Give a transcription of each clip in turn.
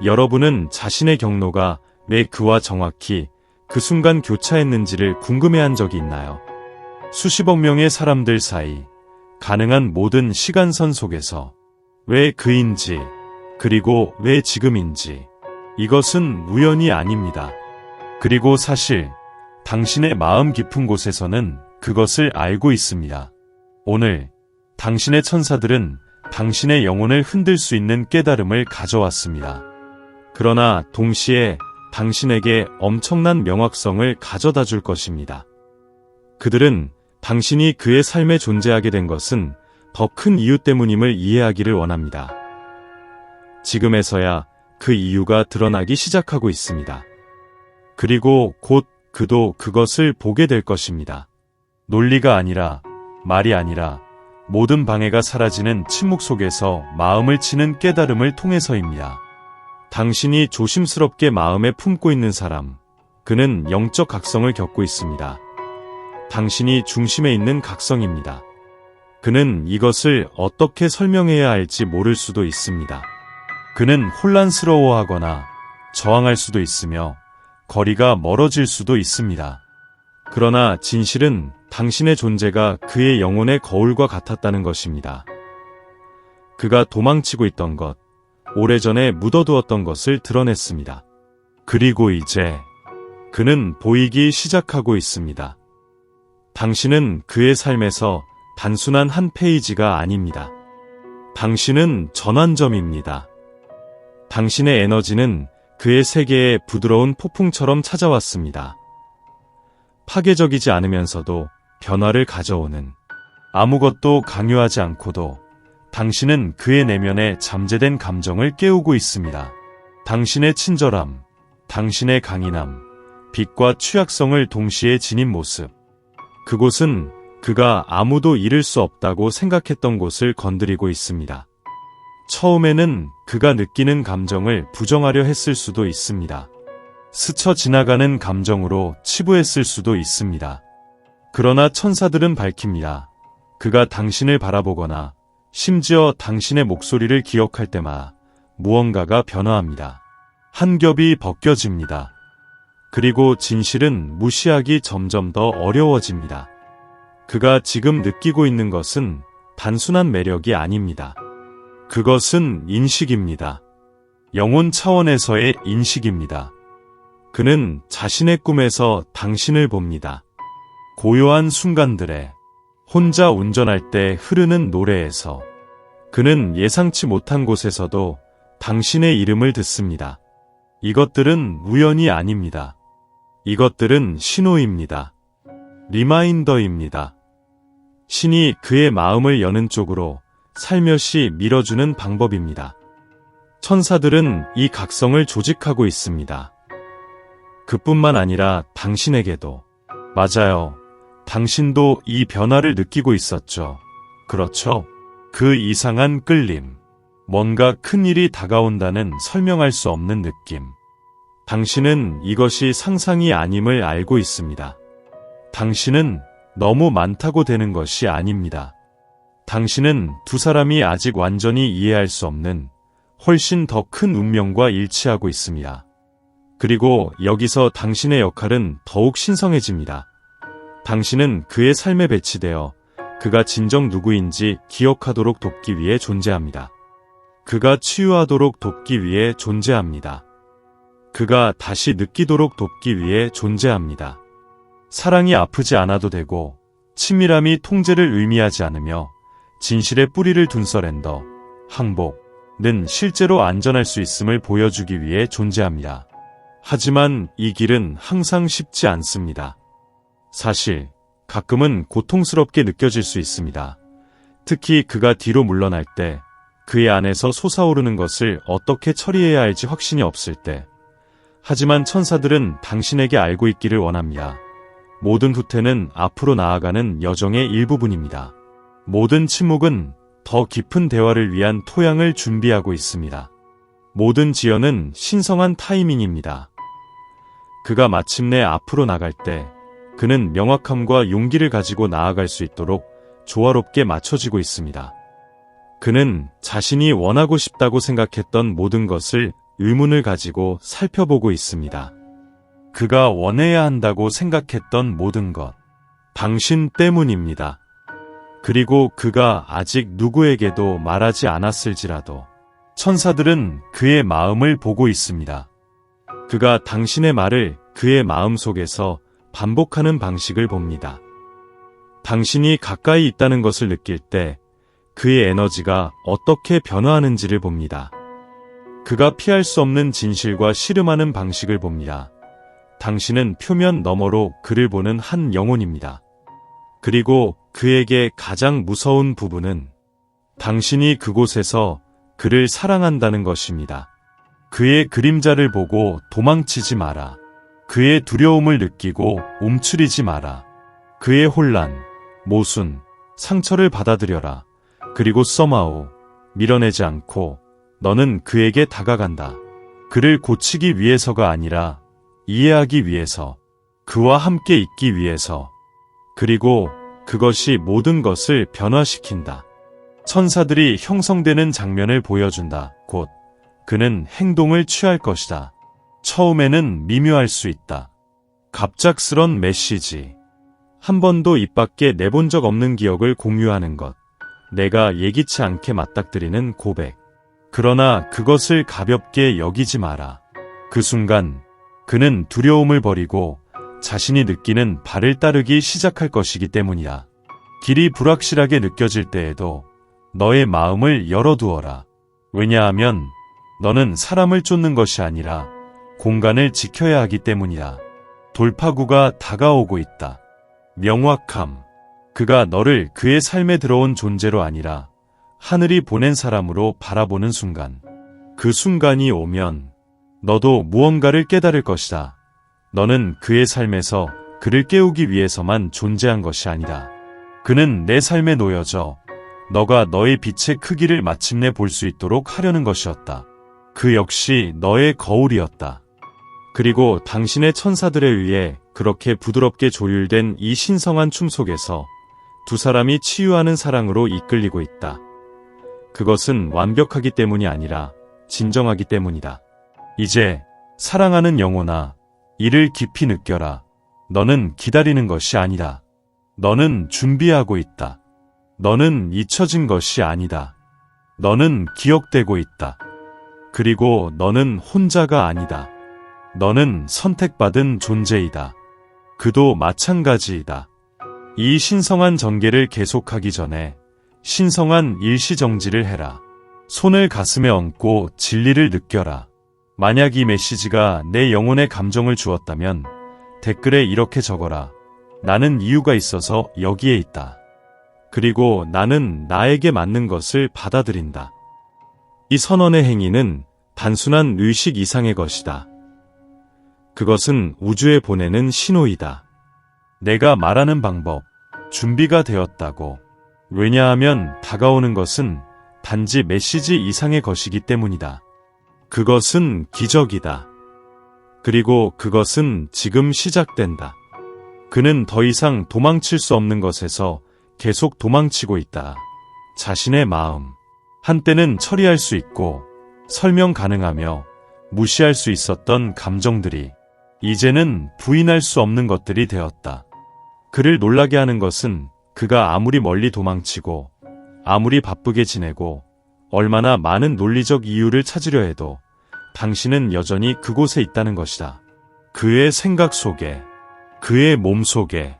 여러분은 자신의 경로가 왜 그와 정확히 그 순간 교차했는지를 궁금해한 적이 있나요? 수십억 명의 사람들 사이 가능한 모든 시간선 속에서 왜 그인지, 그리고 왜 지금인지, 이것은 우연이 아닙니다. 그리고 사실 당신의 마음 깊은 곳에서는 그것을 알고 있습니다. 오늘 당신의 천사들은 당신의 영혼을 흔들 수 있는 깨달음을 가져왔습니다. 그러나 동시에 당신에게 엄청난 명확성을 가져다 줄 것입니다. 그들은 당신이 그의 삶에 존재하게 된 것은 더 큰 이유 때문임을 이해하기를 원합니다. 지금에서야 그 이유가 드러나기 시작하고 있습니다. 그리고 곧 그도 그것을 보게 될 것입니다. 논리가 아니라, 말이 아니라, 모든 방해가 사라지는 침묵 속에서 마음을 치는 깨달음을 통해서입니다. 당신이 조심스럽게 마음에 품고 있는 사람, 그는 영적 각성을 겪고 있습니다. 당신이 중심에 있는 각성입니다. 그는 이것을 어떻게 설명해야 할지 모를 수도 있습니다. 그는 혼란스러워하거나 저항할 수도 있으며 거리가 멀어질 수도 있습니다. 그러나 진실은 당신의 존재가 그의 영혼의 거울과 같았다는 것입니다. 그가 도망치고 있던 것, 오래전에 묻어두었던 것을 드러냈습니다. 그리고 이제 그는 보이기 시작하고 있습니다. 당신은 그의 삶에서 단순한 한 페이지가 아닙니다. 당신은 전환점입니다. 당신의 에너지는 그의 세계에 부드러운 폭풍처럼 찾아왔습니다. 파괴적이지 않으면서도 변화를 가져오는, 아무것도 강요하지 않고도 당신은 그의 내면에 잠재된 감정을 깨우고 있습니다. 당신의 친절함, 당신의 강인함, 빛과 취약성을 동시에 지닌 모습. 그곳은 그가 아무도 잃을 수 없다고 생각했던 곳을 건드리고 있습니다. 처음에는 그가 느끼는 감정을 부정하려 했을 수도 있습니다. 스쳐 지나가는 감정으로 치부했을 수도 있습니다. 그러나 천사들은 밝힙니다. 그가 당신을 바라보거나 심지어 당신의 목소리를 기억할 때마다 무언가가 변화합니다. 한 겹이 벗겨집니다. 그리고 진실은 무시하기 점점 더 어려워집니다. 그가 지금 느끼고 있는 것은 단순한 매력이 아닙니다. 그것은 인식입니다. 영혼 차원에서의 인식입니다. 그는 자신의 꿈에서 당신을 봅니다. 고요한 순간들에, 혼자 운전할 때 흐르는 노래에서, 그는 예상치 못한 곳에서도 당신의 이름을 듣습니다. 이것들은 우연이 아닙니다. 이것들은 신호입니다. 리마인더입니다. 신이 그의 마음을 여는 쪽으로 살며시 밀어주는 방법입니다. 천사들은 이 각성을 조직하고 있습니다. 그뿐만 아니라 당신에게도. 맞아요. 당신도 이 변화를 느끼고 있었죠. 그렇죠? 그 이상한 끌림. 뭔가 큰일이 다가온다는 설명할 수 없는 느낌. 당신은 이것이 상상이 아님을 알고 있습니다. 당신은 너무 많다고 되는 것이 아닙니다. 당신은 두 사람이 아직 완전히 이해할 수 없는 훨씬 더 큰 운명과 일치하고 있습니다. 그리고 여기서 당신의 역할은 더욱 신성해집니다. 당신은 그의 삶에 배치되어 그가 진정 누구인지 기억하도록 돕기 위해 존재합니다. 그가 치유하도록 돕기 위해 존재합니다. 그가 다시 느끼도록 돕기 위해 존재합니다. 사랑이 아프지 않아도 되고 친밀함이 통제를 의미하지 않으며 진실의 뿌리를 둔 서렌더, 항복은 실제로 안전할 수 있음을 보여주기 위해 존재합니다. 하지만 이 길은 항상 쉽지 않습니다. 사실 가끔은 고통스럽게 느껴질 수 있습니다. 특히 그가 뒤로 물러날 때, 그의 안에서 솟아오르는 것을 어떻게 처리해야 할지 확신이 없을 때. 하지만 천사들은 당신에게 알고 있기를 원합니다. 모든 후퇴는 앞으로 나아가는 여정의 일부분입니다. 모든 침묵은 더 깊은 대화를 위한 토양을 준비하고 있습니다. 모든 지연은 신성한 타이밍입니다. 그가 마침내 앞으로 나갈 때 그는 명확함과 용기를 가지고 나아갈 수 있도록 조화롭게 맞춰지고 있습니다. 그는 자신이 원하고 싶다고 생각했던 모든 것을 의문을 가지고 살펴보고 있습니다. 그가 원해야 한다고 생각했던 모든 것. 당신 때문입니다. 그리고 그가 아직 누구에게도 말하지 않았을지라도 천사들은 그의 마음을 보고 있습니다. 그가 당신의 말을 그의 마음 속에서 반복하는 방식을 봅니다. 당신이 가까이 있다는 것을 느낄 때 그의 에너지가 어떻게 변화하는지를 봅니다. 그가 피할 수 없는 진실과 씨름하는 방식을 봅니다. 당신은 표면 너머로 그를 보는 한 영혼입니다. 그리고 그에게 가장 무서운 부분은 당신이 그곳에서 그를 사랑한다는 것입니다. 그의 그림자를 보고 도망치지 마라. 그의 두려움을 느끼고 움츠리지 마라. 그의 혼란, 모순, 상처를 받아들여라. 그리고 써마오, 밀어내지 않고 너는 그에게 다가간다. 그를 고치기 위해서가 아니라 이해하기 위해서, 그와 함께 있기 위해서. 그리고 그것이 모든 것을 변화시킨다. 천사들이 형성되는 장면을 보여준다. 곧 그는 행동을 취할 것이다. 처음에는 미묘할 수 있다. 갑작스런 메시지. 한 번도 입 밖에 내본 적 없는 기억을 공유하는 것. 내가 예기치 않게 맞닥뜨리는 고백. 그러나 그것을 가볍게 여기지 마라. 그 순간 그는 두려움을 버리고 자신이 느끼는 발을 따르기 시작할 것이기 때문이다. 길이 불확실하게 느껴질 때에도 너의 마음을 열어두어라. 왜냐하면 너는 사람을 쫓는 것이 아니라 공간을 지켜야 하기 때문이다. 돌파구가 다가오고 있다. 명확함. 그가 너를 그의 삶에 들어온 존재로 아니라 하늘이 보낸 사람으로 바라보는 순간. 그 순간이 오면 너도 무언가를 깨달을 것이다. 너는 그의 삶에서 그를 깨우기 위해서만 존재한 것이 아니다. 그는 내 삶에 놓여져 너가 너의 빛의 크기를 마침내 볼 수 있도록 하려는 것이었다. 그 역시 너의 거울이었다. 그리고 당신의 천사들에 의해 그렇게 부드럽게 조율된 이 신성한 춤 속에서 두 사람이 치유하는 사랑으로 이끌리고 있다. 그것은 완벽하기 때문이 아니라 진정하기 때문이다. 이제 사랑하는 영혼아, 이를 깊이 느껴라. 너는 기다리는 것이 아니다. 너는 준비하고 있다. 너는 잊혀진 것이 아니다. 너는 기억되고 있다. 그리고 너는 혼자가 아니다. 너는 선택받은 존재이다. 그도 마찬가지이다. 이 신성한 전개를 계속하기 전에 신성한 일시정지를 해라. 손을 가슴에 얹고 진리를 느껴라. 만약 이 메시지가 내 영혼에 감정을 주었다면 댓글에 이렇게 적어라. 나는 이유가 있어서 여기에 있다. 그리고 나는 나에게 맞는 것을 받아들인다. 이 선언의 행위는 단순한 의식 이상의 것이다. 그것은 우주에 보내는 신호이다. 내가 말하는 방법, 준비가 되었다고. 왜냐하면 다가오는 것은 단지 메시지 이상의 것이기 때문이다. 그것은 기적이다. 그리고 그것은 지금 시작된다. 그는 더 이상 도망칠 수 없는 것에서 계속 도망치고 있다. 자신의 마음. 한때는 처리할 수 있고 설명 가능하며 무시할 수 있었던 감정들이 이제는 부인할 수 없는 것들이 되었다. 그를 놀라게 하는 것은 그가 아무리 멀리 도망치고 아무리 바쁘게 지내고 얼마나 많은 논리적 이유를 찾으려 해도 당신은 여전히 그곳에 있다는 것이다. 그의 생각 속에, 그의 몸 속에,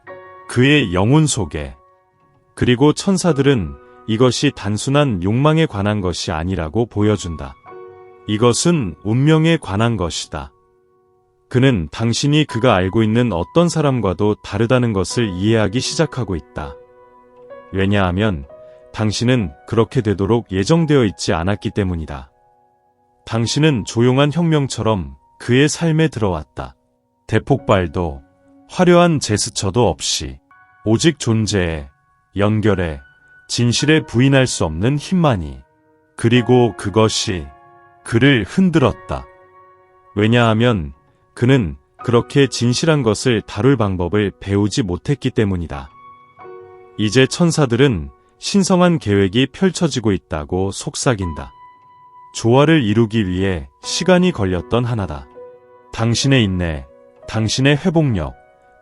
그의 영혼 속에. 그리고 천사들은 이것이 단순한 욕망에 관한 것이 아니라고 보여준다. 이것은 운명에 관한 것이다. 그는 당신이 그가 알고 있는 어떤 사람과도 다르다는 것을 이해하기 시작하고 있다. 왜냐하면 당신은 그렇게 되도록 예정되어 있지 않았기 때문이다. 당신은 조용한 혁명처럼 그의 삶에 들어왔다. 대폭발도 화려한 제스처도 없이 오직 존재에, 연결에, 진실에 부인할 수 없는 힘만이. 그리고 그것이 그를 흔들었다. 왜냐하면 그는 그렇게 진실한 것을 다룰 방법을 배우지 못했기 때문이다. 이제 천사들은 신성한 계획이 펼쳐지고 있다고 속삭인다. 조화를 이루기 위해 시간이 걸렸던 하나다. 당신의 인내, 당신의 회복력,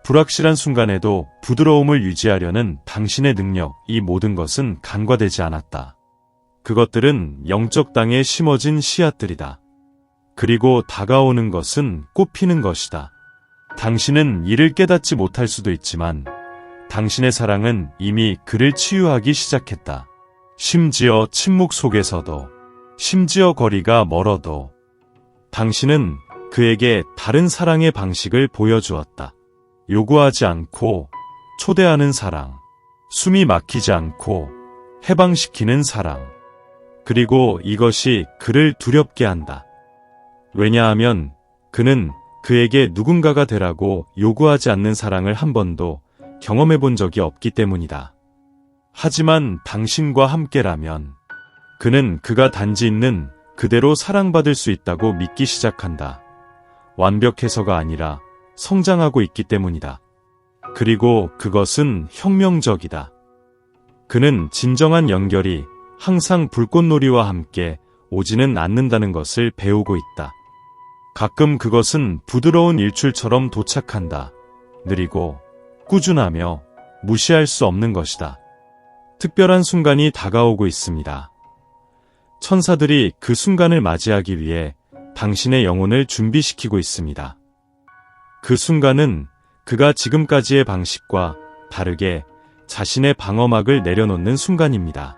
불확실한 순간에도 부드러움을 유지하려는 당신의 능력, 이 모든 것은 간과되지 않았다. 그것들은 영적 땅에 심어진 씨앗들이다. 그리고 다가오는 것은 꽃피는 것이다. 당신은 이를 깨닫지 못할 수도 있지만 당신의 사랑은 이미 그를 치유하기 시작했다. 심지어 침묵 속에서도, 심지어 거리가 멀어도 당신은 그에게 다른 사랑의 방식을 보여주었다. 요구하지 않고 초대하는 사랑, 숨이 막히지 않고 해방시키는 사랑. 그리고 이것이 그를 두렵게 한다. 왜냐하면 그는 그에게 누군가가 되라고 요구하지 않는 사랑을 한 번도 경험해 본 적이 없기 때문이다. 하지만 당신과 함께라면 그는 그가 단지 있는 그대로 사랑받을 수 있다고 믿기 시작한다. 완벽해서가 아니라 성장하고 있기 때문이다. 그리고 그것은 혁명적이다. 그는 진정한 연결이 항상 불꽃놀이와 함께 오지는 않는다는 것을 배우고 있다. 가끔 그것은 부드러운 일출처럼 도착한다. 느리고 꾸준하며 무시할 수 없는 것이다. 특별한 순간이 다가오고 있습니다. 천사들이 그 순간을 맞이하기 위해 당신의 영혼을 준비시키고 있습니다. 그 순간은 그가 지금까지의 방식과 다르게 자신의 방어막을 내려놓는 순간입니다.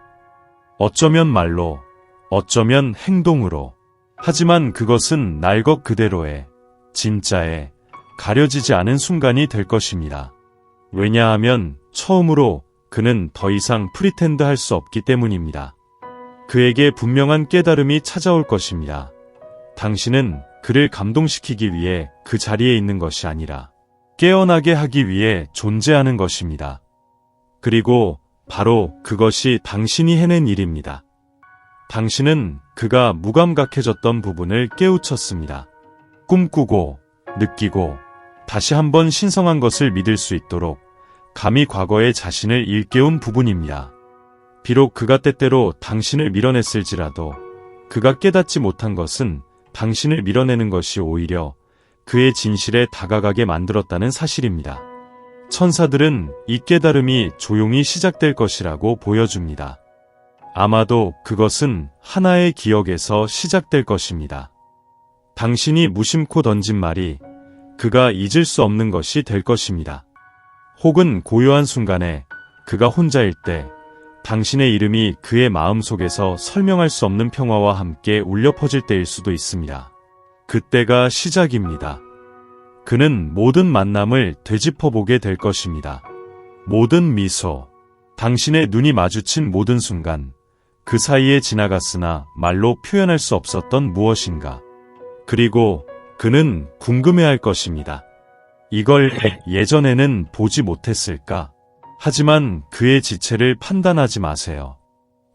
어쩌면 말로, 어쩌면 행동으로. 하지만 그것은 날 것 그대로의, 진짜의, 가려지지 않은 순간이 될 것입니다. 왜냐하면 처음으로 그는 더 이상 프리텐드 할 수 없기 때문입니다. 그에게 분명한 깨달음이 찾아올 것입니다. 당신은 그를 감동시키기 위해 그 자리에 있는 것이 아니라 깨어나게 하기 위해 존재하는 것입니다. 그리고 바로 그것이 당신이 해낸 일입니다. 당신은 그가 무감각해졌던 부분을 깨우쳤습니다. 꿈꾸고, 느끼고, 다시 한번 신성한 것을 믿을 수 있도록 감히 과거의 자신을 일깨운 부분입니다. 비록 그가 때때로 당신을 밀어냈을지라도 그가 깨닫지 못한 것은 당신을 밀어내는 것이 오히려 그의 진실에 다가가게 만들었다는 사실입니다. 천사들은 이 깨달음이 조용히 시작될 것이라고 보여줍니다. 아마도 그것은 하나의 기억에서 시작될 것입니다. 당신이 무심코 던진 말이 그가 잊을 수 없는 것이 될 것입니다. 혹은 고요한 순간에 그가 혼자일 때 당신의 이름이 그의 마음속에서 설명할 수 없는 평화와 함께 울려 퍼질 때일 수도 있습니다. 그때가 시작입니다. 그는 모든 만남을 되짚어보게 될 것입니다. 모든 미소, 당신의 눈이 마주친 모든 순간, 그 사이에 지나갔으나 말로 표현할 수 없었던 무엇인가. 그리고 그는 궁금해할 것입니다. 이걸 예전에는 보지 못했을까? 하지만 그의 지체를 판단하지 마세요.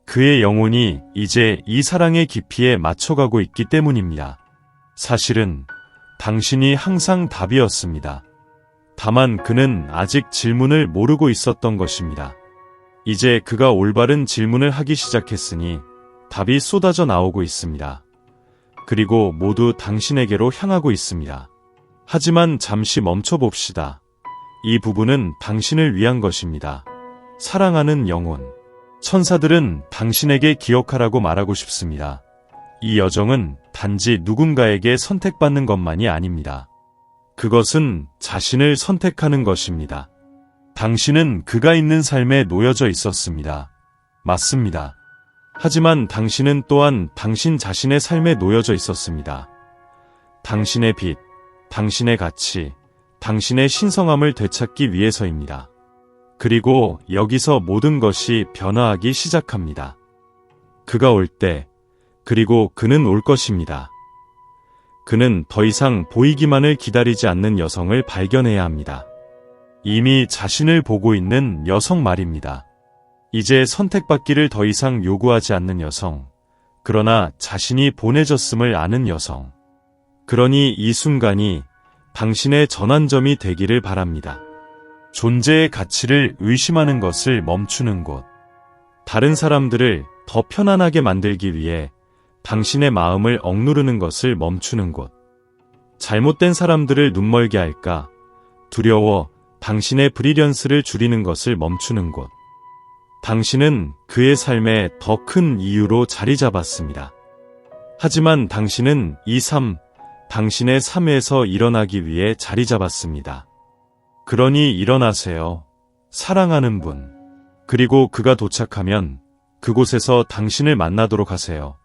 그의 영혼이 이제 이 사랑의 깊이에 맞춰가고 있기 때문입니다. 사실은 당신이 항상 답이었습니다. 다만 그는 아직 질문을 모르고 있었던 것입니다. 이제 그가 올바른 질문을 하기 시작했으니 답이 쏟아져 나오고 있습니다. 그리고 모두 당신에게로 향하고 있습니다. 하지만 잠시 멈춰봅시다. 이 부분은 당신을 위한 것입니다. 사랑하는 영혼. 천사들은 당신에게 기억하라고 말하고 싶습니다. 이 여정은 단지 누군가에게 선택받는 것만이 아닙니다. 그것은 자신을 선택하는 것입니다. 당신은 그가 있는 삶에 놓여져 있었습니다. 맞습니다. 하지만 당신은 또한 당신 자신의 삶에 놓여져 있었습니다. 당신의 빛, 당신의 가치, 당신의 신성함을 되찾기 위해서입니다. 그리고 여기서 모든 것이 변화하기 시작합니다. 그가 올 때, 그리고 그는 올 것입니다. 그는 더 이상 보이기만을 기다리지 않는 여성을 발견해야 합니다. 이미 자신을 보고 있는 여성 말입니다. 이제 선택받기를 더 이상 요구하지 않는 여성, 그러나 자신이 보내졌음을 아는 여성. 그러니 이 순간이 당신의 전환점이 되기를 바랍니다. 존재의 가치를 의심하는 것을 멈추는 곳. 다른 사람들을 더 편안하게 만들기 위해 당신의 마음을 억누르는 것을 멈추는 곳. 잘못된 사람들을 눈멀게 할까 두려워 당신의 브리련스를 줄이는 것을 멈추는 곳. 당신은 그의 삶에 더 큰 이유로 자리 잡았습니다. 하지만 당신은 이 삶, 당신의 삶에서 일어나기 위해 자리 잡았습니다. 그러니 일어나세요. 사랑하는 분. 그리고 그가 도착하면 그곳에서 당신을 만나도록 하세요.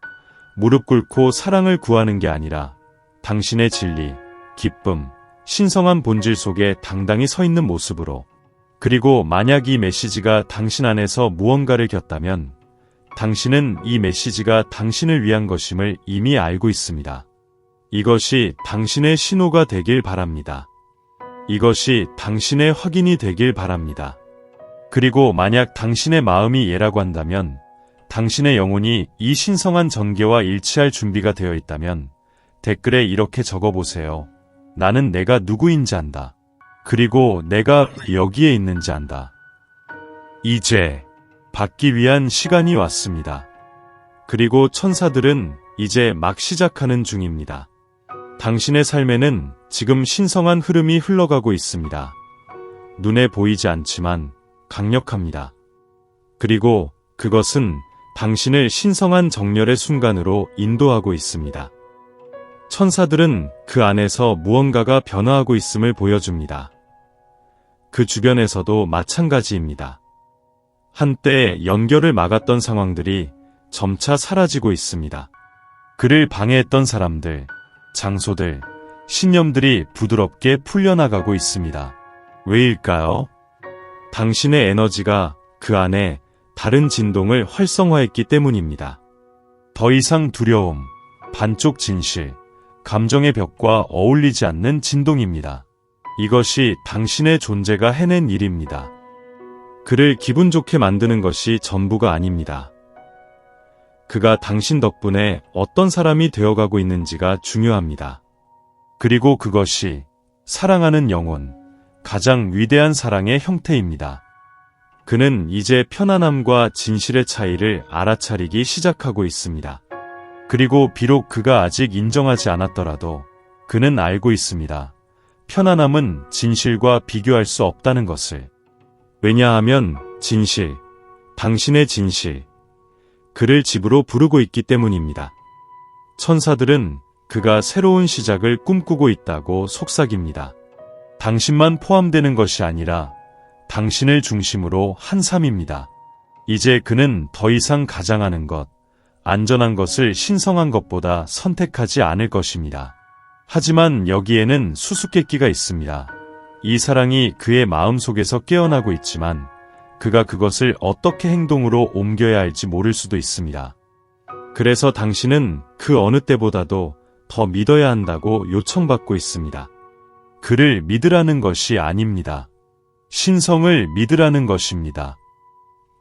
무릎 꿇고 사랑을 구하는 게 아니라 당신의 진리, 기쁨, 신성한 본질 속에 당당히 서 있는 모습으로. 그리고 만약 이 메시지가 당신 안에서 무언가를 겼다면 당신은 이 메시지가 당신을 위한 것임을 이미 알고 있습니다. 이것이 당신의 신호가 되길 바랍니다. 이것이 당신의 확인이 되길 바랍니다. 그리고 만약 당신의 마음이 예라고 한다면, 당신의 영혼이 이 신성한 전개와 일치할 준비가 되어 있다면 댓글에 이렇게 적어보세요. 나는 내가 누구인지 안다. 그리고 내가 여기에 있는지 안다. 이제 받기 위한 시간이 왔습니다. 그리고 천사들은 이제 막 시작하는 중입니다. 당신의 삶에는 지금 신성한 흐름이 흘러가고 있습니다. 눈에 보이지 않지만 강력합니다. 그리고 그것은 당신을 신성한 정렬의 순간으로 인도하고 있습니다. 천사들은 그 안에서 무언가가 변화하고 있음을 보여줍니다. 그 주변에서도 마찬가지입니다. 한때 연결을 막았던 상황들이 점차 사라지고 있습니다. 그를 방해했던 사람들, 장소들, 신념들이 부드럽게 풀려나가고 있습니다. 왜일까요? 당신의 에너지가 그 안에 다른 진동을 활성화했기 때문입니다. 더 이상 두려움, 반쪽 진실, 감정의 벽과 어울리지 않는 진동입니다. 이것이 당신의 존재가 해낸 일입니다. 그를 기분 좋게 만드는 것이 전부가 아닙니다. 그가 당신 덕분에 어떤 사람이 되어가고 있는지가 중요합니다. 그리고 그것이 사랑하는 영혼, 가장 위대한 사랑의 형태입니다. 그는 이제 편안함과 진실의 차이를 알아차리기 시작하고 있습니다. 그리고 비록 그가 아직 인정하지 않았더라도 그는 알고 있습니다. 편안함은 진실과 비교할 수 없다는 것을. 왜냐하면 진실, 당신의 진실, 그를 집으로 부르고 있기 때문입니다. 천사들은 그가 새로운 시작을 꿈꾸고 있다고 속삭입니다. 당신만 포함되는 것이 아니라 당신을 중심으로 한 삶입니다. 이제 그는 더 이상 가장하는 것, 안전한 것을 신성한 것보다 선택하지 않을 것입니다. 하지만 여기에는 수수께끼가 있습니다. 이 사랑이 그의 마음속에서 깨어나고 있지만 그가 그것을 어떻게 행동으로 옮겨야 할지 모를 수도 있습니다. 그래서 당신은 그 어느 때보다도 더 믿어야 한다고 요청받고 있습니다. 그를 믿으라는 것이 아닙니다. 신성을 믿으라는 것입니다.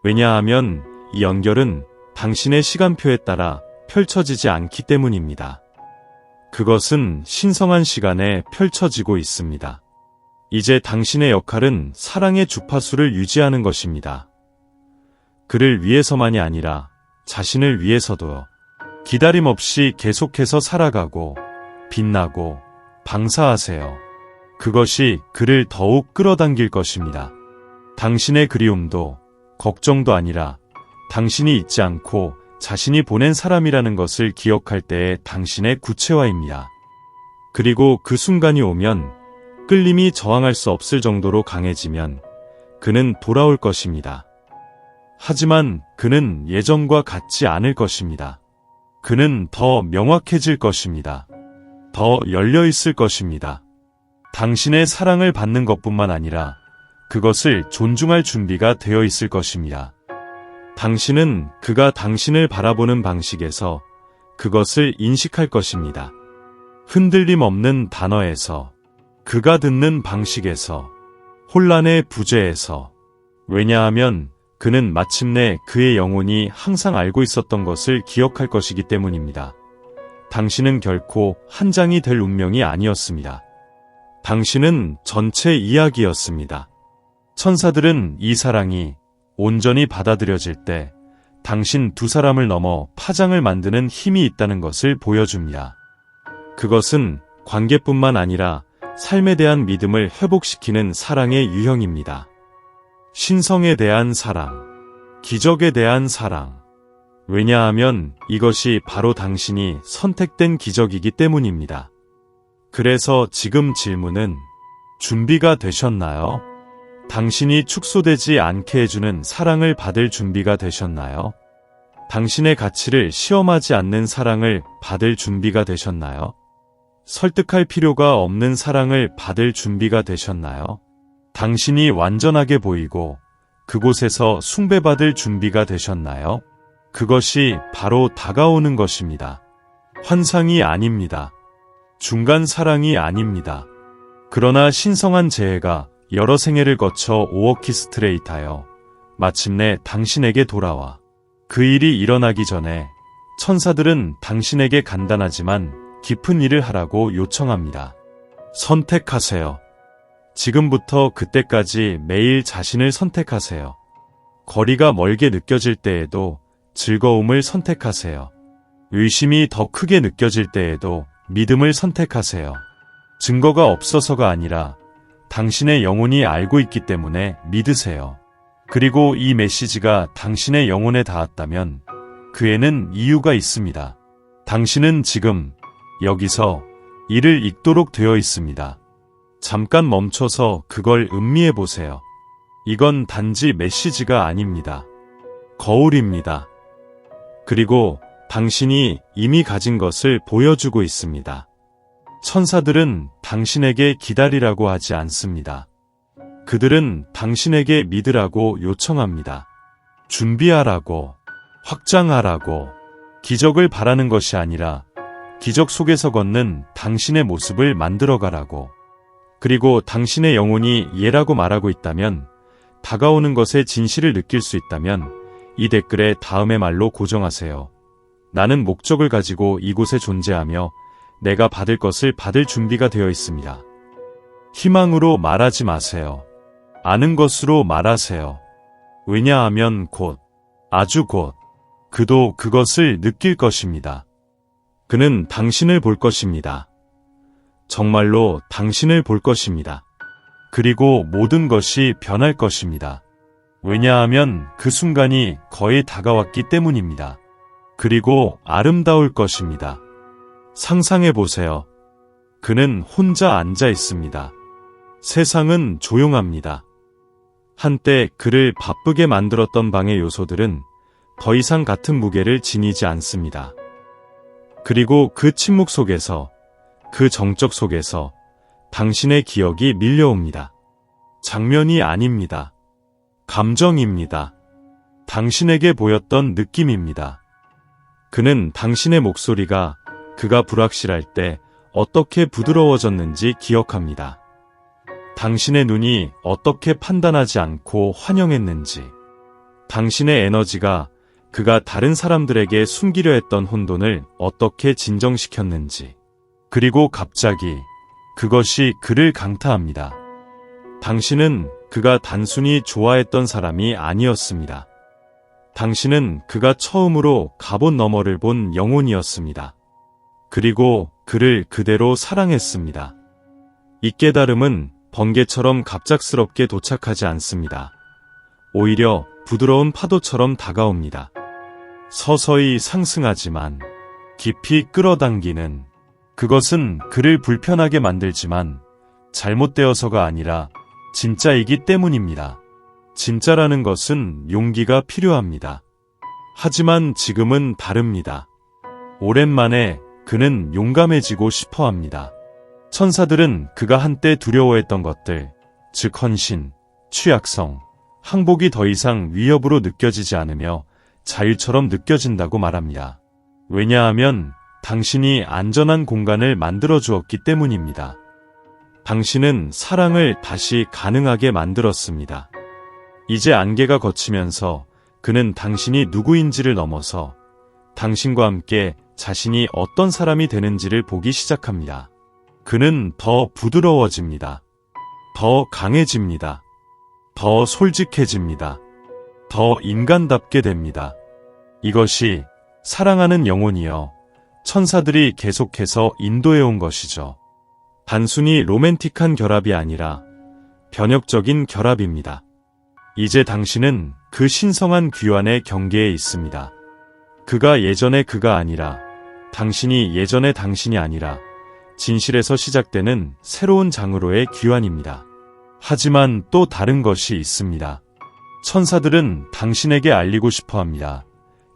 왜냐하면 이 연결은 당신의 시간표에 따라 펼쳐지지 않기 때문입니다. 그것은 신성한 시간에 펼쳐지고 있습니다. 이제 당신의 역할은 사랑의 주파수를 유지하는 것입니다. 그를 위해서만이 아니라 자신을 위해서도요. 기다림 없이 계속해서 살아가고 빛나고 방사하세요. 그것이 그를 더욱 끌어당길 것입니다. 당신의 그리움도 걱정도 아니라 당신이 잊지 않고 자신이 보낸 사람이라는 것을 기억할 때의 당신의 구체화입니다. 그리고 그 순간이 오면 끌림이 저항할 수 없을 정도로 강해지면 그는 돌아올 것입니다. 하지만 그는 예전과 같지 않을 것입니다. 그는 더 명확해질 것입니다. 더 열려있을 것입니다. 당신의 사랑을 받는 것뿐만 아니라 그것을 존중할 준비가 되어 있을 것입니다. 당신은 그가 당신을 바라보는 방식에서 그것을 인식할 것입니다. 흔들림 없는 단어에서, 그가 듣는 방식에서, 혼란의 부재에서. 왜냐하면 그는 마침내 그의 영혼이 항상 알고 있었던 것을 기억할 것이기 때문입니다. 당신은 결코 한 장이 될 운명이 아니었습니다. 당신은 전체 이야기였습니다. 천사들은 이 사랑이 온전히 받아들여질 때 당신 두 사람을 넘어 파장을 만드는 힘이 있다는 것을 보여줍니다. 그것은 관계뿐만 아니라 삶에 대한 믿음을 회복시키는 사랑의 유형입니다. 신성에 대한 사랑, 기적에 대한 사랑. 왜냐하면 이것이 바로 당신이 선택된 기적이기 때문입니다. 그래서 지금 질문은 준비가 되셨나요? 당신이 축소되지 않게 해주는 사랑을 받을 준비가 되셨나요? 당신의 가치를 시험하지 않는 사랑을 받을 준비가 되셨나요? 설득할 필요가 없는 사랑을 받을 준비가 되셨나요? 당신이 완전하게 보이고 그곳에서 숭배받을 준비가 되셨나요? 그것이 바로 다가오는 것입니다. 환상이 아닙니다. 중간 사랑이 아닙니다. 그러나 신성한 재해가 여러 생애를 거쳐 오어키스트레이트하여 마침내 당신에게 돌아와 그 일이 일어나기 전에 천사들은 당신에게 간단하지만 깊은 일을 하라고 요청합니다. 선택하세요. 지금부터 그때까지 매일 자신을 선택하세요. 거리가 멀게 느껴질 때에도 즐거움을 선택하세요. 의심이 더 크게 느껴질 때에도 믿음을 선택하세요. 증거가 없어서가 아니라 당신의 영혼이 알고 있기 때문에 믿으세요. 그리고 이 메시지가 당신의 영혼에 닿았다면 그에는 이유가 있습니다. 당신은 지금 여기서 이를 읽도록 되어 있습니다. 잠깐 멈춰서 그걸 음미해 보세요. 이건 단지 메시지가 아닙니다. 거울입니다. 그리고 당신이 이미 가진 것을 보여주고 있습니다. 천사들은 당신에게 기다리라고 하지 않습니다. 그들은 당신에게 믿으라고 요청합니다. 준비하라고, 확장하라고, 기적을 바라는 것이 아니라 기적 속에서 걷는 당신의 모습을 만들어가라고. 그리고 당신의 영혼이 예라고 말하고 있다면, 다가오는 것의 진실을 느낄 수 있다면 이 댓글에 다음의 말로 고정하세요. 나는 목적을 가지고 이곳에 존재하며 내가 받을 것을 받을 준비가 되어 있습니다. 희망으로 말하지 마세요. 아는 것으로 말하세요. 왜냐하면 곧, 아주 곧, 그도 그것을 느낄 것입니다. 그는 당신을 볼 것입니다. 정말로 당신을 볼 것입니다. 그리고 모든 것이 변할 것입니다. 왜냐하면 그 순간이 거의 다가왔기 때문입니다. 그리고 아름다울 것입니다. 상상해 보세요. 그는 혼자 앉아 있습니다. 세상은 조용합니다. 한때 그를 바쁘게 만들었던 방의 요소들은 더 이상 같은 무게를 지니지 않습니다. 그리고 그 침묵 속에서, 그 정적 속에서 당신의 기억이 밀려옵니다. 장면이 아닙니다. 감정입니다. 당신에게 보였던 느낌입니다. 그는 당신의 목소리가 그가 불확실할 때 어떻게 부드러워졌는지 기억합니다. 당신의 눈이 어떻게 판단하지 않고 환영했는지, 당신의 에너지가 그가 다른 사람들에게 숨기려 했던 혼돈을 어떻게 진정시켰는지, 그리고 갑자기 그것이 그를 강타합니다. 당신은 그가 단순히 좋아했던 사람이 아니었습니다. 당신은 그가 처음으로 갑옷 너머를 본 영혼이었습니다. 그리고 그를 그대로 사랑했습니다. 이 깨달음은 번개처럼 갑작스럽게 도착하지 않습니다. 오히려 부드러운 파도처럼 다가옵니다. 서서히 상승하지만 깊이 끌어당기는, 그것은 그를 불편하게 만들지만 잘못되어서가 아니라 진짜이기 때문입니다. 진짜라는 것은 용기가 필요합니다. 하지만 지금은 다릅니다. 오랜만에 그는 용감해지고 싶어 합니다. 천사들은 그가 한때 두려워했던 것들, 즉 헌신, 취약성, 항복이 더 이상 위협으로 느껴지지 않으며 자유처럼 느껴진다고 말합니다. 왜냐하면 당신이 안전한 공간을 만들어 주었기 때문입니다. 당신은 사랑을 다시 가능하게 만들었습니다. 이제 안개가 걷히면서 그는 당신이 누구인지를 넘어서 당신과 함께 자신이 어떤 사람이 되는지를 보기 시작합니다. 그는 더 부드러워집니다. 더 강해집니다. 더 솔직해집니다. 더 인간답게 됩니다. 이것이 사랑하는 영혼이여 천사들이 계속해서 인도해온 것이죠. 단순히 로맨틱한 결합이 아니라 변혁적인 결합입니다. 이제 당신은 그 신성한 귀환의 경계에 있습니다. 그가 예전의 그가 아니라, 당신이 예전의 당신이 아니라 진실에서 시작되는 새로운 장으로의 귀환입니다. 하지만 또 다른 것이 있습니다. 천사들은 당신에게 알리고 싶어 합니다.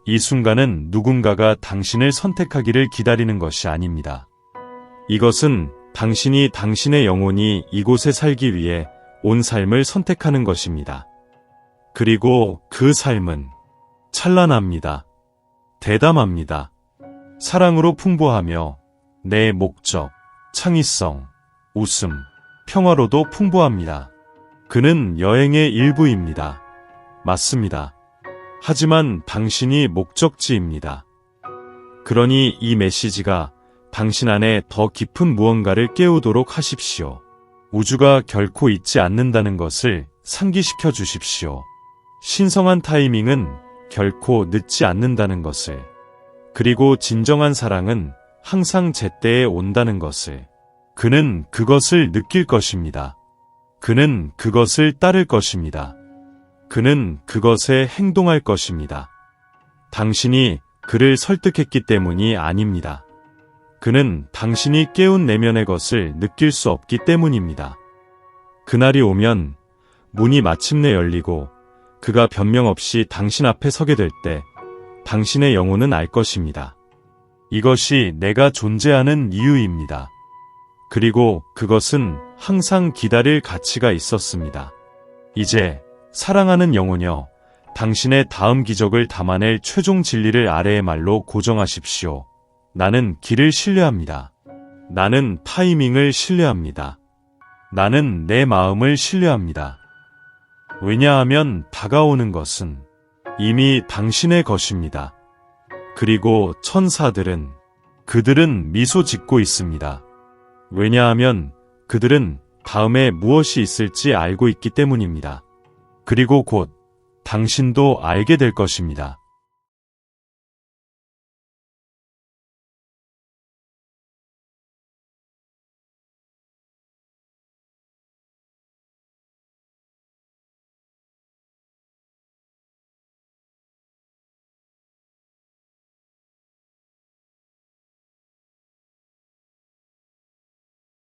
이 순간은 누군가가 당신을 선택하기를 기다리는 것이 아닙니다. 이것은 당신이 당신의 영혼이 이곳에 살기 위해 온 삶을 선택하는 것입니다. 그리고 그 삶은 찬란합니다. 대담합니다. 사랑으로 풍부하며 내 목적, 창의성, 웃음, 평화로도 풍부합니다. 그는 여행의 일부입니다. 맞습니다. 하지만 당신이 목적지입니다. 그러니 이 메시지가 당신 안에 더 깊은 무언가를 깨우도록 하십시오. 우주가 결코 잊지 않는다는 것을 상기시켜 주십시오. 신성한 타이밍은 결코 늦지 않는다는 것을, 그리고 진정한 사랑은 항상 제때에 온다는 것을, 그는 그것을 느낄 것입니다. 그는 그것을 따를 것입니다. 그는 그것에 행동할 것입니다. 당신이 그를 설득했기 때문이 아닙니다. 그는 당신이 깨운 내면의 것을 느낄 수 없기 때문입니다. 그날이 오면 문이 마침내 열리고 그가 변명 없이 당신 앞에 서게 될 때 당신의 영혼은 알 것입니다. 이것이 내가 존재하는 이유입니다. 그리고 그것은 항상 기다릴 가치가 있었습니다. 이제 사랑하는 영혼여, 당신의 다음 기적을 담아낼 최종 진리를 아래의 말로 고정하십시오. 나는 길을 신뢰합니다. 나는 타이밍을 신뢰합니다. 나는 내 마음을 신뢰합니다. 왜냐하면 다가오는 것은 이미 당신의 것입니다. 그리고 천사들은, 그들은 미소 짓고 있습니다. 왜냐하면 그들은 다음에 무엇이 있을지 알고 있기 때문입니다. 그리고 곧 당신도 알게 될 것입니다.